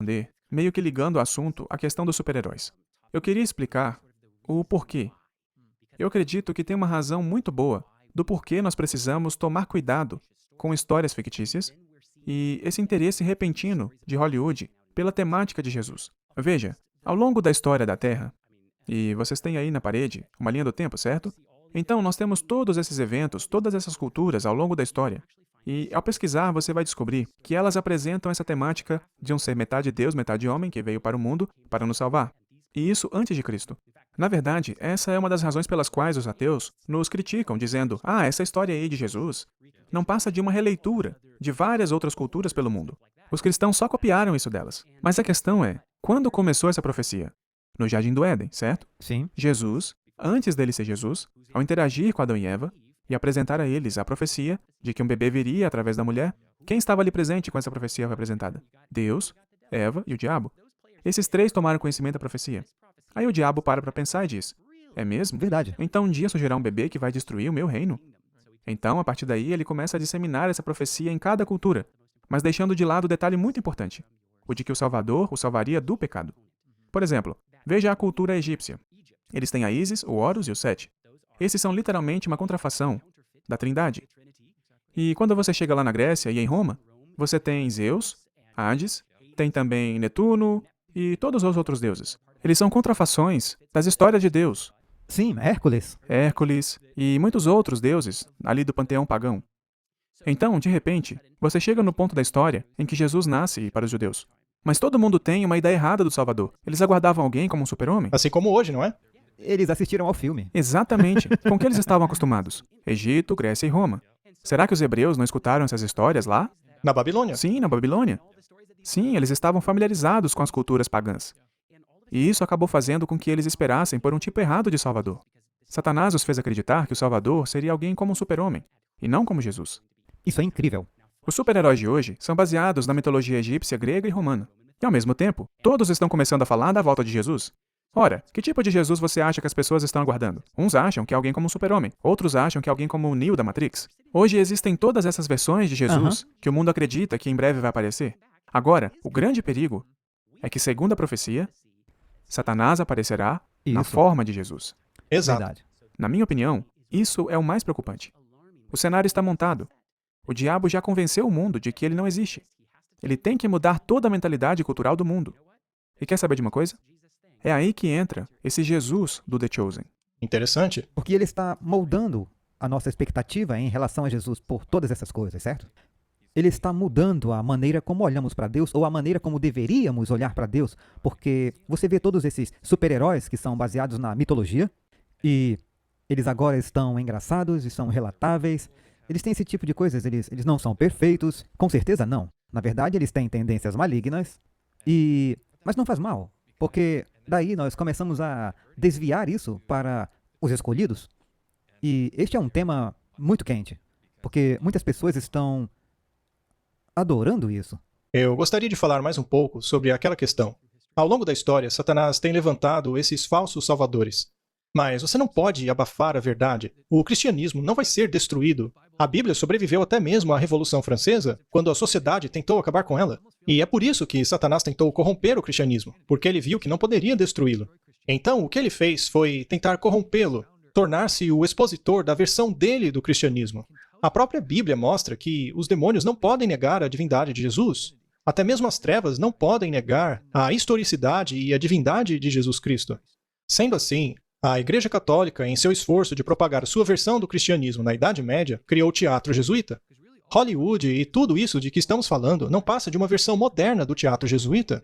responder, meio que ligando o assunto à questão dos super-heróis. Eu queria explicar o porquê. Eu acredito que tem uma razão muito boa do porquê nós precisamos tomar cuidado com histórias fictícias e esse interesse repentino de Hollywood pela temática de Jesus. Veja, ao longo da história da Terra, e vocês têm aí na parede uma linha do tempo, certo? Então, nós temos todos esses eventos, todas essas culturas ao longo da história. E, ao pesquisar, você vai descobrir que elas apresentam essa temática de um ser metade Deus, metade homem, que veio para o mundo para nos salvar. E isso antes de Cristo. Na verdade, essa é uma das razões pelas quais os ateus nos criticam, dizendo: essa história aí de Jesus não passa de uma releitura de várias outras culturas pelo mundo. Os cristãos só copiaram isso delas. Mas a questão é, quando começou essa profecia? No Jardim do Éden, certo? Sim. Jesus, antes dele ser Jesus, ao interagir com Adão e Eva e apresentar a eles a profecia de que um bebê viria através da mulher, quem estava ali presente quando essa profecia foi apresentada? Deus, Eva e o diabo. Esses três tomaram conhecimento da profecia. Aí o diabo para pensar e diz: é mesmo? Verdade. Então um dia surgirá um bebê que vai destruir o meu reino? Então, a partir daí, ele começa a disseminar essa profecia em cada cultura, mas deixando de lado o detalhe muito importante, o de que o Salvador o salvaria do pecado. Por exemplo, veja a cultura egípcia. Eles têm a Ísis, o Horus e o Sete. Esses são literalmente uma contrafação da Trindade. E quando você chega lá na Grécia e em Roma, você tem Zeus, Hades, tem também Netuno e todos os outros deuses. Eles são contrafações das histórias de Deus. Sim, Hércules. Hércules e muitos outros deuses ali do panteão pagão. Então, de repente, você chega no ponto da história em que Jesus nasce para os judeus. Mas todo mundo tem uma ideia errada do Salvador. Eles aguardavam alguém como um super-homem? Assim como hoje, não é? Eles assistiram ao filme. Exatamente. Com que eles estavam acostumados? Egito, Grécia e Roma. Será que os hebreus não escutaram essas histórias lá? Na Babilônia. Sim, na Babilônia. Sim, eles estavam familiarizados com as culturas pagãs. E isso acabou fazendo com que eles esperassem por um tipo errado de Salvador. Satanás os fez acreditar que o Salvador seria alguém como um super-homem, e não como Jesus. Isso é incrível. Os super-heróis de hoje são baseados na mitologia egípcia, grega e romana. E, ao mesmo tempo, todos estão começando a falar da volta de Jesus. Ora, que tipo de Jesus você acha que as pessoas estão aguardando? Uns acham que é alguém como um super-homem, outros acham que é alguém como o Neo da Matrix. Hoje existem todas essas versões de Jesus que o mundo acredita que em breve vai aparecer. Agora, o grande perigo é que, segundo a profecia, Satanás aparecerá na Isso. forma de Jesus. Exato. Verdade. Na minha opinião, isso é o mais preocupante. O cenário está montado. O diabo já convenceu o mundo de que ele não existe. Ele tem que mudar toda a mentalidade cultural do mundo. E quer saber de uma coisa? É aí que entra esse Jesus do The Chosen. Interessante. Porque ele está moldando a nossa expectativa em relação a Jesus por todas essas coisas, certo? Ele está mudando a maneira como olhamos para Deus, ou a maneira como deveríamos olhar para Deus, porque você vê todos esses super-heróis que são baseados na mitologia, e eles agora estão engraçados e são relatáveis. Eles têm esse tipo de coisas, eles não são perfeitos, com certeza não. Na verdade, eles têm tendências malignas, mas não faz mal, porque daí nós começamos a desviar isso para os escolhidos. E este é um tema muito quente, porque muitas pessoas estão adorando isso. Eu gostaria de falar mais um pouco sobre aquela questão. Ao longo da história, Satanás tem levantado esses falsos salvadores. Mas você não pode abafar a verdade. O cristianismo não vai ser destruído. A Bíblia sobreviveu até mesmo à Revolução Francesa, quando a sociedade tentou acabar com ela. E é por isso que Satanás tentou corromper o cristianismo, porque ele viu que não poderia destruí-lo. Então, o que ele fez foi tentar corrompê-lo, tornar-se o expositor da versão dele do cristianismo. A própria Bíblia mostra que os demônios não podem negar a divindade de Jesus. Até mesmo as trevas não podem negar a historicidade e a divindade de Jesus Cristo. Sendo assim, a Igreja Católica, em seu esforço de propagar sua versão do cristianismo na Idade Média, criou o teatro jesuíta. Hollywood e tudo isso de que estamos falando não passa de uma versão moderna do teatro jesuíta.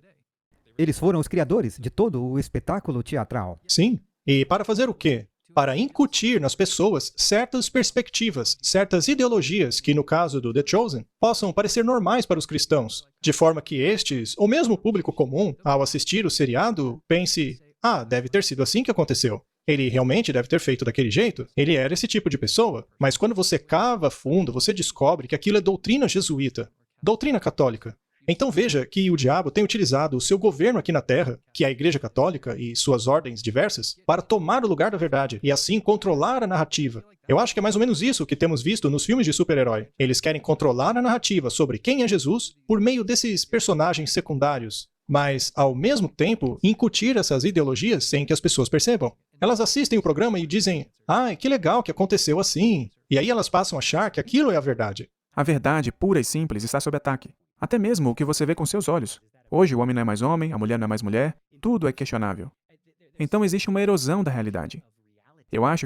Eles foram os criadores de todo o espetáculo teatral. Sim. E para fazer o quê? Para incutir nas pessoas certas perspectivas, certas ideologias que, no caso do The Chosen, possam parecer normais para os cristãos, de forma que estes, ou mesmo o público comum, ao assistir o seriado, pense: deve ter sido assim que aconteceu. Ele realmente deve ter feito daquele jeito. Ele era esse tipo de pessoa. Mas quando você cava fundo, você descobre que aquilo é doutrina jesuíta, doutrina católica. Então veja que o diabo tem utilizado o seu governo aqui na Terra, que é a Igreja Católica e suas ordens diversas, para tomar o lugar da verdade e assim controlar a narrativa. Eu acho que é mais ou menos isso que temos visto nos filmes de super-herói. Eles querem controlar a narrativa sobre quem é Jesus por meio desses personagens secundários. mas, ao mesmo tempo, incutir essas ideologias sem que as pessoas percebam. Elas assistem o programa e dizem, que legal que aconteceu assim. E aí elas passam a achar que aquilo é a verdade. A verdade pura e simples está sob ataque. Até mesmo o que você vê com seus olhos. Hoje o homem não é mais homem, a mulher não é mais mulher, tudo é questionável. Então existe uma erosão da realidade. Eu acho